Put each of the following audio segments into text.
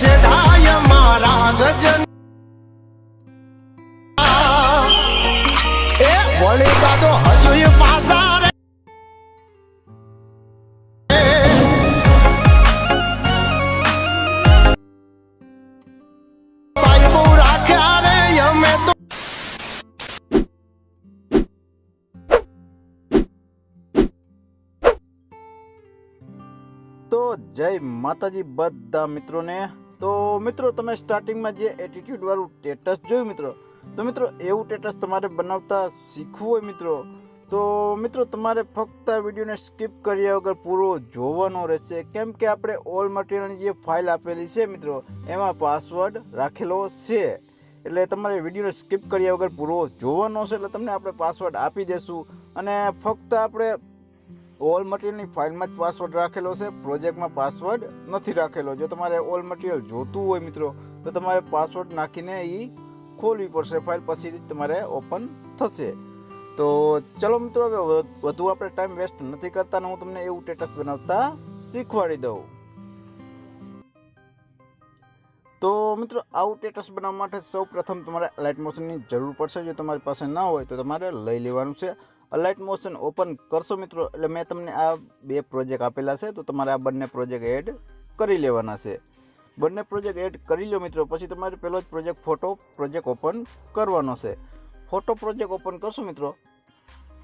સેઢાય મારા ગજન એ વળી દાદો હજુ પાસા રે ભાઈ બહુ રાખ્યા રે અમે તો જય માતાજી બધા મિત્રોને। તો મિત્રો તમે સ્ટાર્ટિંગમાં જે એટીટ્યુડ વાળું સ્ટેટસ જોયું મિત્રો, તો મિત્રો એવું સ્ટેટસ તમારે બનાવતા શીખવું હોય મિત્રો, તો મિત્રો તમારે ફક્ત આ વિડીયોને સ્કીપ કર્યા વગર પૂરો જોવાનો રહેશે, કેમ કે આપણે ઓલ મટીરિયલની જે ફાઇલ આપેલી છે મિત્રો એમાં પાસવર્ડ રાખેલો છે, એટલે તમારે વિડીયોને સ્કીપ કર્યા વગર પૂરો જોવાનો છે, એટલે તમને આપણે પાસવર્ડ આપી દેશું। અને ફક્ત આપણે ઓલ મટીરિયલની ફાઇલમાં જ પાસવર્ડ રાખેલો છે, પ્રોજેક્ટમાં પાસવર્ડ નથી રાખેલો। જો તમારે ઓલ મટીરિયલ જોતું હોય મિત્રો તો તમારે પાસવર્ડ નાખીને એ ખોલવી પડશે ફાઇલ, પછી જ તમારે ઓપન થશે। તો ચલો મિત્રો હવે વધુ આપણે ટાઈમ વેસ્ટ નથી કરતા ને હું તમને એવું સ્ટેટસ બનાવતા શીખવાડી દઉં। તો મિત્રો આવું સ્ટેટસ બનાવવા માટે સૌ પ્રથમ તમારે લાઇટ મોશનની જરૂર પડશે। જો તમારી પાસે ના હોય તો તમારે લઈ લેવાનું છે। લાઇટ મોશન ઓપન કરશો મિત્રો એટલે મેં તમને આ બે પ્રોજેક્ટ આપેલા છે, તો તમારે આ બંને પ્રોજેક્ટ એડ કરી લેવાના છે। બંને પ્રોજેક્ટ એડ કરી લો મિત્રો, પછી તમારે પહેલો જ પ્રોજેક્ટ ફોટો પ્રોજેક્ટ ઓપન કરવાનો છે। ફોટો પ્રોજેક્ટ ઓપન કરશો મિત્રો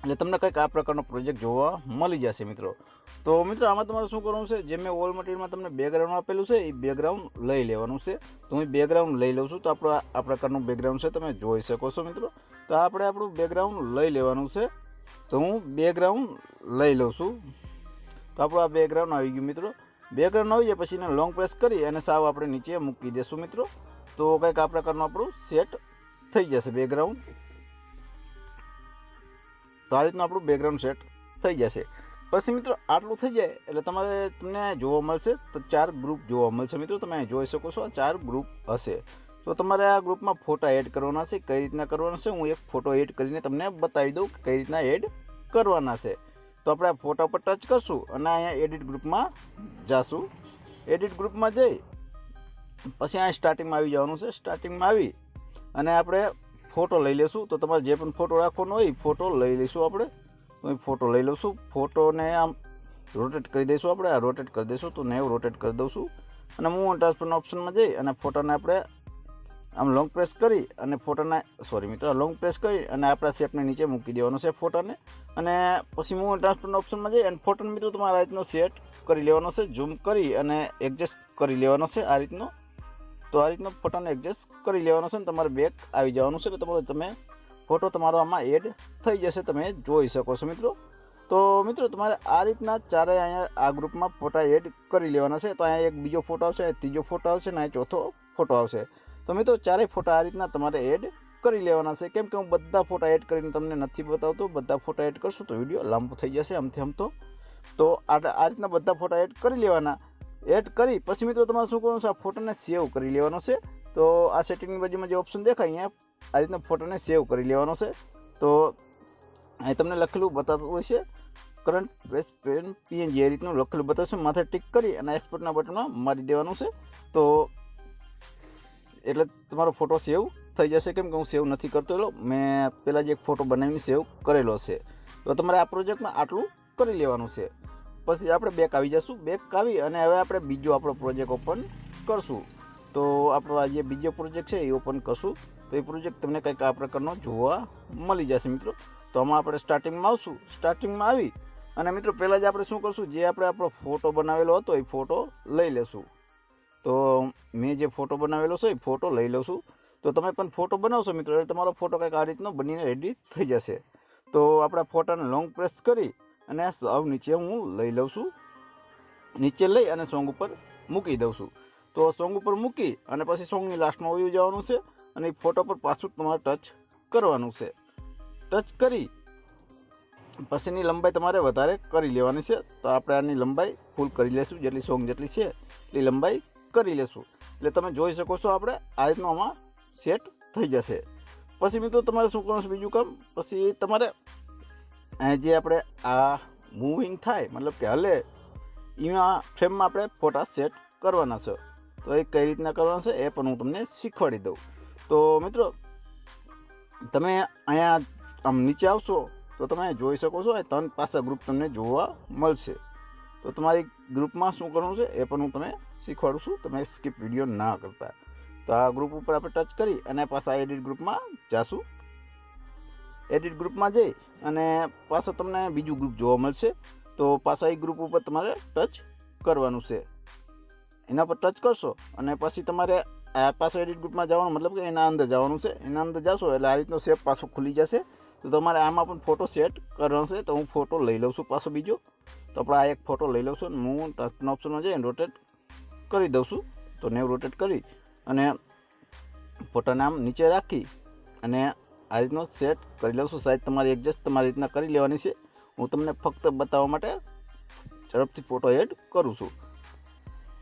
એટલે તમને કંઈક આ પ્રકારનો પ્રોજેક્ટ જોવા મળી જશે મિત્રો। તો મિત્રો આમાં તમારે શું કરવાનું છે, જે મેં ઓલ મટીરિયલમાં તમને બેકગ્રાઉન્ડ આપેલું છે એ બેકગ્રાઉન્ડ લઈ લેવાનું છે। તો હું બેકગ્રાઉન્ડ લઈ લઉં છું, તો આપણું આ પ્રકારનું બેકગ્રાઉન્ડ છે, તમે જોઈ શકો છો મિત્રો। તો આપણે આપણું બેકગ્રાઉન્ડ લઈ લેવાનું છે, તો હું બેકગ્રાઉન્ડ લઈ લઉં છું। તો આપણું આ બેકગ્રાઉન્ડ આવી ગયું મિત્રો। બેકગ્રાઉન્ડ આવી જાય પછી એને લોંગ પ્રેસ કરી અને સાવ આપણે નીચે મૂકી દઈશું મિત્રો, તો કંઈક આ પ્રકારનું આપણું સેટ થઈ જશે બેકગ્રાઉન્ડ। તો આ રીતનું આપણું બેકગ્રાઉન્ડ સેટ થઈ જશે। પછી મિત્રો આટલું થઈ જાય એટલે તમને જોવા મળશે તો 4 ગ્રુપ જોવા મળશે મિત્રો, તમે જોઈ શકો છો આ 4 ગ્રુપ હશે। તો તમારે આ ગ્રુપમાં ફોટા એડ કરવાના છે, કઈ રીતના કરવાના છે હું એક ફોટો એડ કરીને તમને બતાવી દઉં કે કઈ રીતના એડ કરવાના છે। તો આપણે આ ફોટા પર ટચ કરશું અને અહીંયા એડિટ ગ્રુપમાં જાશું। એડિટ ગ્રુપમાં જઈ પછી અહીંયા સ્ટાર્ટિંગમાં આવી જવાનું છે। સ્ટાર્ટિંગમાં આવી અને આપણે ફોટો લઈ લેશું, તો તમારે જે પણ ફોટો રાખવાનો હોય એ ફોટો લઈ લઈશું આપણે। તો એ ફોટો લઈ લઈશું, ફોટોને આમ રોટેટ કરી દઈશું આપણે, આ રોટેટ કરી દઈશું તો 90 રોટેટ કરી દઉં છું અને મૂવ ટ્રાન્સફરના ઓપ્શનમાં જઈ અને ફોટાને આપણે આમ લોંગ પ્રેસ કરી અને ફોટાને લોંગ પ્રેસ કરી અને આપણા શેપને નીચે મૂકી દેવાનો છે ફોટાને, અને પછી મૂવ ટ્રાન્સફરના ઓપ્શનમાં જઈ અને ફોટોને મિત્રો તમારે આ રીતનો સેટ કરી લેવાનો છે, ઝૂમ કરી અને એડજસ્ટ કરી લેવાનો છે આ રીતનો। તો આ રીતનો ફોટાને એડજસ્ટ કરી લેવાનો છે ને તમારે બેક આવી જવાનું છે, એટલે તમે ફોટો તમારો આમાં એડ થઈ જશે, તમે જોઈ શકો છો મિત્રો। તો મિત્રો તમારે આ રીતના ચારેય અહીંયા આ ગ્રુપમાં ફોટા એડ કરી લેવાના છે। તો અહીંયા એક બીજો ફોટો આવશે, ત્રીજો ફોટો આવશે ને ચોથો ફોટો આવશે। તો મિત્રો ચારેય ફોટા આ રીતના તમારે એડ કરી લેવાના છે, કેમ કે હું બધા ફોટા એડ કરીને તમને નથી બતાવતો, બધા ફોટા એડ કરશું તો વિડીયો લાંબો થઈ જશે આમથી આમ તો આ રીતના બધા ફોટા એડ કરી લેવાના। એડ કરી પછી મિત્રો તમારે શું કરવાનું છે, આ ફોટાને સેવ કરી લેવાનો છે। તો આ સેટિંગની બાજુમાં જે ઓપ્શન દેખાય અહીંયા આ રીતના ફોટાને સેવ કરી લેવાનો છે। તો અહીં તમને લખેલું બતાવતું હોય છે કરંટ પ્રેસ પેન પીએનજી એ રીતનું લખેલું બતાવશે, માથે ટિક કરી અને એક્સપોર્ટના બટનમાં મારી દેવાનું છે, તો એટલે તમારો ફોટો સેવ થઈ જશે, કેમ કે હું સેવ નથી કરતો, એટલે મેં પહેલાં જ એક ફોટો બનાવીને સેવ કરેલો છે। તો તમારે આ પ્રોજેક્ટમાં આટલું કરી લેવાનું છે। પછી આપણે બેક આવી જઈશું, બેક આવી અને હવે આપણે બીજો આપણો પ્રોજેક્ટ ઓપન કરશું। તો આપણો આ જે બીજો પ્રોજેક્ટ છે એ ઓપન કરશું, તો એ પ્રોજેક્ટ તમને કંઈક આ પ્રકારનો જોવા મળી જશે મિત્રો। તો આમાં આપણે સ્ટાર્ટિંગમાં આવશું, સ્ટાર્ટિંગમાં આવી અને મિત્રો પહેલાં જ આપણે શું કરશું, જે આપણે આપણો ફોટો બનાવેલો હતો એ ફોટો લઈ લેશું। તો મેં જે ફોટો બનાવેલો છે એ ફોટો લઈ લઉં છું। તો તમે પણ ફોટો બનાવશો મિત્રો એટલે તમારો ફોટો કંઈક આ રીતનો બનીને રેડી થઈ જશે। તો આપણા ફોટાને લોંગ પ્રેસ કરી અને સાવ નીચે હું લઈ લઉં છું, નીચે લઈ અને સોંગ ઉપર મૂકી દઉં છું। તો સોંગ ઉપર મૂકી અને પછી સોંગની લાસ્ટમાં વયું જવાનું છે અને એ ફોટો પર પાછું તમારે ટચ કરવાનું છે। ટચ કરી પછીની લંબાઈ તમારે વધારે કરી લેવાની છે। તો આપણે આની લંબાઈ ફૂલ કરી લેશું, જેટલી સોંગ જેટલી છે એટલી લંબાઈ કરી લેશું, એટલે તમે જોઈ શકો છો આપણે આ રીતનું આમાં સેટ થઈ જશે। પછી મિત્રો તમારે શું કરવાનું છે બીજું કામ, પછી તમારે જે આપણે આ મૂવિંગ થાય મતલબ કે હલે એમાં ફ્રેમમાં આપણે ફોટા સેટ કરવાના છે। તો એ કઈ રીતના કરવાનું છે એ પણ હું તમને શીખવાડી દઉં. તો મિત્રો તમે અહીંયા આમ નીચે આવશો તો તમે જોઈ શકો છો, 3 પાછા ગ્રુપ તમને જોવા મળશે. તો તમારી ગ્રુપમાં શું કરવું છે એ પણ હું તમે શીખવાડું છું, તમે સ્કીપ વિડીયો ના કરતા. તો આ ગ્રુપ ઉપર આપણે ટચ કરી અને પાછા એડિટ ગ્રુપમાં જાશું. એડિટ ગ્રુપમાં જઈ અને પાછા તમને બીજું ગ્રુપ જોવા મળશે. તો પાછા એ ગ્રુપ ઉપર તમારે ટચ કરવાનું છે. એના પર ટચ કરશો અને પછી તમારે આ પાછો એડિટ ગ્રુપમાં જવાનું, મતલબ કે એના અંદર જવાનું છે. એના અંદર જશો એટલે આ રીતનો શેપ પાછો ખુલી જશે. તો તમારે આમાં પણ ફોટો સેટ કરવાનો છે. તો હું ફોટો લઈ લઉં છું પાછો બીજો. તો આપણે આ એક ફોટો લઈ લઉં છું અને હું ટચના ઓપ્શનમાં જઈને રોટેટ કરી દઉં છું. તો 90 રોટેટ કરી અને ફોટાને આમ નીચે રાખી અને આ રીતનો સેટ કરી લઉં છું. સાઈઝ તમારી એડજસ્ટ તમારી રીતના કરી લેવાની છે. હું તમને ફક્ત બતાવવા માટે ઝડપથી ફોટો એડ કરું છું.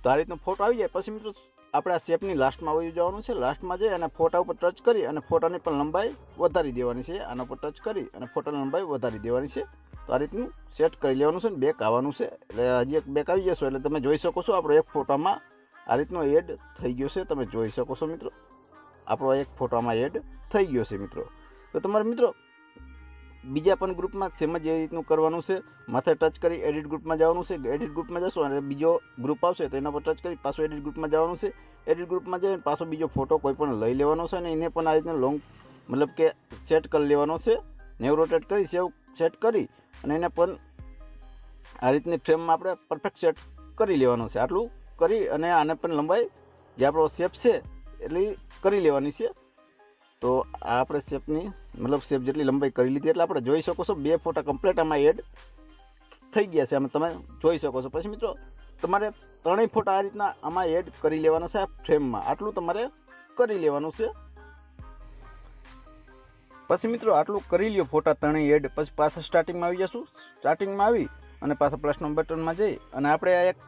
તો આ રીતનો ફોટો આવી જાય પછી મિત્રો આપણે આ શેપની લાસ્ટમાં આવી જવાનું છે. લાસ્ટમાં જઈ અને ફોટા ઉપર ટચ કરી અને ફોટાની પણ લંબાઈ વધારી દેવાની છે. આના પર ટચ કરી અને ફોટાની લંબાઈ વધારી દેવાની છે. તો આ રીતનું સેટ કરી લેવાનું છે ને બેક આવવાનું છે. એટલે હજી એક બેક આવી જશો એટલે તમે જોઈ શકો છો આપણો એક ફોટામાં આ રીતનો એડ થઈ ગયો છે. તમે જોઈ શકો છો મિત્રો, આપણો એક ફોટામાં એડ થઈ ગયો છે મિત્રો. તો તમારે મિત્રો બીજા પણ ગ્રુપમાં સેમ જ એ રીતનું કરવાનું છે. માથે ટચ કરી એડિટ ગ્રુપમાં જવાનું છે. એડિટ ગ્રુપમાં જશો અને બીજો ગ્રુપ આવશે તો એના પર ટચ કરી પાછો એડિટ ગ્રુપમાં જવાનું છે. એડિટ ગ્રુપમાં જઈને પાછો બીજો ફોટો કોઈ પણ લઈ લેવાનો છે અને એને પણ આ રીતના લોંગ મતલબ કે સેટ કરી લેવાનો છે. 90 રોટેટ કરી સેટ કરી અને એને પણ આ રીતની ફ્રેમમાં આપણે પરફેક્ટ સેટ કરી લેવાનો છે. આટલું કરી અને આને પણ લંબાઈ જે આપણો શેપ છે એટલી કરી લેવાની છે. તો આ આપણે શેપની મતલબ શેપ જેટલી લંબાઈ કરી લીધી એટલે આપણે જોઈ શકો છો 2 ફોટા કમ્પ્લીટ આમાં એડ થઈ ગયા છે. આમાં તમે જોઈ શકો છો. પછી મિત્રો તમારે 3 ફોટા આ રીતના આમાં એડ કરી લેવાના છે આ ફ્રેમમાં. આટલું તમારે કરી લેવાનું છે. પછી મિત્રો આટલું કરી લ્યો ફોટા 3 એડ. પછી પાછા સ્ટાર્ટિંગમાં આવી જશું. સ્ટાર્ટિંગમાં આવી અને પાછા પ્લસના બટનમાં જઈ અને આપણે આ એક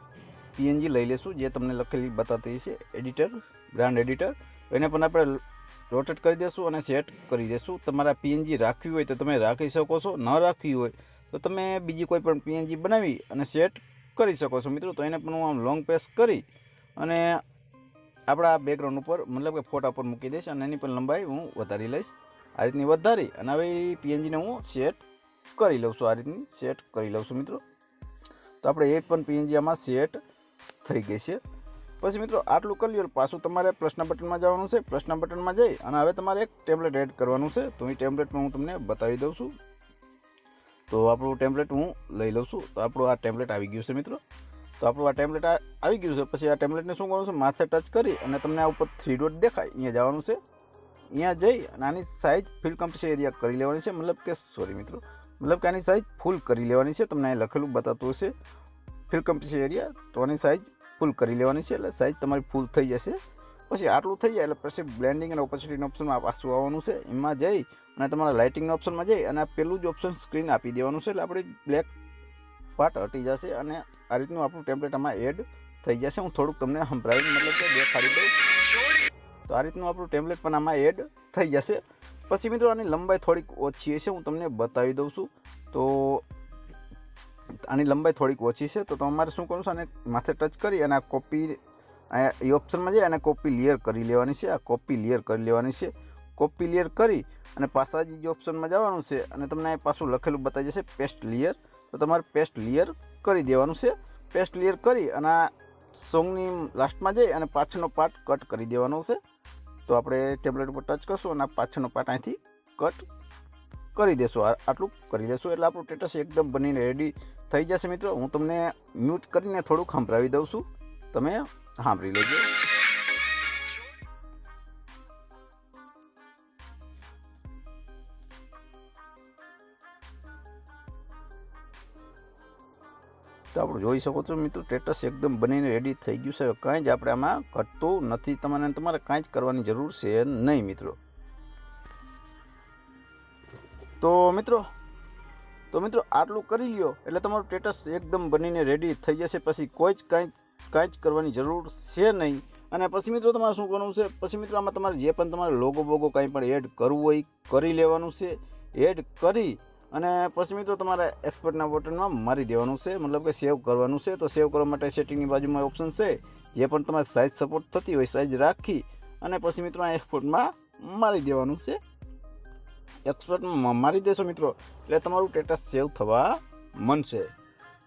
પીએનજી લઈ લેશું જે તમને લખેલી બતાતી છે એડિટર, બ્રાન્ડ એડિટર. એને પણ આપણે રોટેટ કરી દેશું અને સેટ કરી દેશું. તમારા પીએનજી રાખવી હોય તો તમે રાખી શકો છો, ન રાખવી હોય તો તમે બીજી કોઈ પણ પીએનજી બનાવી અને સેટ કરી શકો છો મિત્રો. તો એને પણ હું આમ લોંગ પ્રેસ કરી અને આપણા બેકગ્રાઉન્ડ ઉપર મતલબ કે ફોટા પર મૂકી દઈશ અને એની પણ લંબાઈ હું વધારી લઈશ. આ રીતની વધારી અને હવે પીએનજીને હું સેટ કરી લઉં છું. આ રીતની સેટ કરી લઉં છું મિત્રો. તો આપણે એ પણ પીએનજી આમાં સેટ થઈ ગઈ છે. પછી મિત્રો આટલું કરી લ્યો પાછું તમારે પ્લસના બટનમાં જવાનું છે. પ્લસના બટનમાં જઈ અને હવે તમારે એક ટેમ્પલેટ એડ કરવાનું છે. તો એ ટેમ્પલેટમાં હું તમને બતાવી દઉં છું. તો આપણું ટેમ્પલેટ હું લઈ લઉં છું. તો આપણું આ ટેમ્પલેટ આવી ગયું છે મિત્રો. તો આપણું આ ટેમ્પલેટ આવી ગયું છે. પછી આ ટેમ્પલેટને શું કરવાનું છે, માથે ટચ કરી અને તમને આ ઉપર 3 ડોટ દેખાય અહીંયા જવાનું છે. અહીંયા જઈ અને આની સાઇઝ ફિલ કમ્પ્લીટ એરિયા કરી લેવાની છે. મતલબ કે આની સાઇઝ ફૂલ કરી લેવાની છે. તમને અહીં લખેલું બતાતું હશે ફિલ કમ્પ્લીટ એરિયા. તો આની સાઇઝ ફૂલ કરી લેવાની છે એટલે સાઇઝ તમારી ફૂલ થઈ જશે. પછી આટલું થઈ જાય એટલે પછી બ્લેન્ડિંગ અને ઓપોસિટીના ઓપ્શનમાં પાછું આવવાનું છે. એમાં જઈ અને તમારા લાઇટિંગના ઓપ્શનમાં જઈ અને આ પેલું જ ઓપ્શન સ્ક્રીન આપી દેવાનું છે. એટલે આપણી બ્લેક પાર્ટ હટી જશે અને આ રીતનું આપણું ટેમ્પલેટ આમાં એડ થઈ જશે. હું થોડુંક તમને સંભળાવી મતલબ કે દેખાડી દઉં. તો આ રીતનું આપણું ટેમ્પલેટ પણ આમાં એડ થઈ જશે. પછી મિત્રો આની લંબાઈ થોડીક ઓછી છે, હું તમને બતાવી દઉં છું. તો આની લંબાઈ થોડીક ઓછી છે. તો તમારે શું કરવું છે, આને માથે ટચ કરી અને આ કોપી એ ઓપ્શનમાં જઈ અને કોપી લેયર કરી લેવાની છે. આ કોપી લેયર કરી લેવાની છે. કોપી લેયર કરી અને પાછા જે ઓપ્શનમાં જવાનું છે અને તમને પાછું લખેલું બતાવી જશે પેસ્ટ લેયર. તો તમારે પેસ્ટ લેયર કરી દેવાનું છે. પેસ્ટ લેયર કરી અને આ સોંગની લાસ્ટમાં જઈ અને પાછળનો પાર્ટ કટ કરી દેવાનો છે. તો આપણે ટેબ્લેટ ઉપર ટચ કરશું અને આ પાછળનો પાર્ટ અહીંથી કટ કરી દેશું. આટલું કરી દેશું એટલે આપણું સ્ટેટસ એકદમ બનીને રેડી થઈ જશે મિત્રો. હું તમને મ્યુટ કરીને થોડુંક સંભળાવી દઉં છું, તમે સાંભળી લેજો. તો આપણે જોઈ શકો છો મિત્રો સ્ટેટસ એકદમ બનીને રેડી થઈ ગયું છે. કાંઈ જ આપણે આમાં ઘટતું નથી. તમારે કાંઈ જ કરવાની જરૂર છે નહીં મિત્રો. તો મિત્રો આટલું કરી લ્યો એટલે તમારું સ્ટેટસ એકદમ બનીને રેડી થઈ જશે. પછી કાંઈ જ કરવાની જરૂર છે નહીં. અને પછી મિત્રો તમારે શું કરવું છે, પછી મિત્રો આમાં તમારે જે પણ તમારે લોગો બોગો કંઈ પણ એડ કરવું હોય કરી લેવાનું છે. એડ કરી અને પછી મિત્રો તમારે એક્સપોર્ટના બટનમાં મારી દેવાનું છે, મતલબ કે સેવ કરવાનું છે. તો સેવ કરવા માટે સેટિંગની બાજુમાં ઓપ્શન છે જે પણ તમારી સાઇઝ સપોર્ટ થતી હોય સાઇઝ રાખી અને પછી મિત્રો આ એક્સપોર્ટમાં મારી દેવાનું છે. એક્સપોર્ટમાં મારી દેશો મિત્રો એટલે તમારું સ્ટેટસ સેવ થવા માંડશે.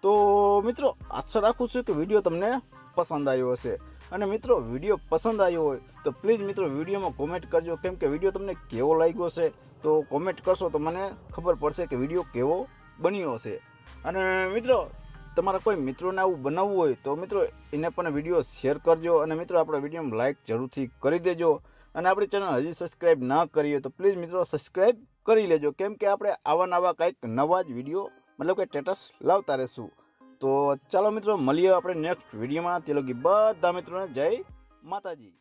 તો મિત્રો આશા રાખું છું કે વિડીયો તમને પસંદ આવ્યો હશે. અને મિત્રો વિડીયો પસંદ આવ્યો હોય તો પ્લીઝ મિત્રો વિડીયોમાં કોમેન્ટ કરજો, કેમ કે વિડીયો તમને કેવો લાગ્યો છે તો કોમેન્ટ કરશો તો મને ખબર પડશે કે વિડીયો કેવો બન્યો હશે. અને મિત્રો તમારા કોઈ મિત્રોને આવું બનાવવું હોય તો મિત્રો એને પણ વિડીયો શેર કરજો. અને મિત્રો આપણા વિડીયોમાં લાઇક જરૂરથી કરી દેજો. અને આપણી ચેનલ હજી સબસ્ક્રાઈબ ના કરી હોય તો પ્લીઝ મિત્રો સબસ્ક્રાઈબ કરી લેજો, કેમ કે આપણે આવા નવા કંઈક નવા જ વિડીયો મતલબ કે સ્ટેટસ લાવતા રહેશું. તો ચાલો મિત્રો મળીએ આપણે નેક્સ્ટ વિડીયોમાં. તે લગી બધા મિત્રોને જય માતાજી.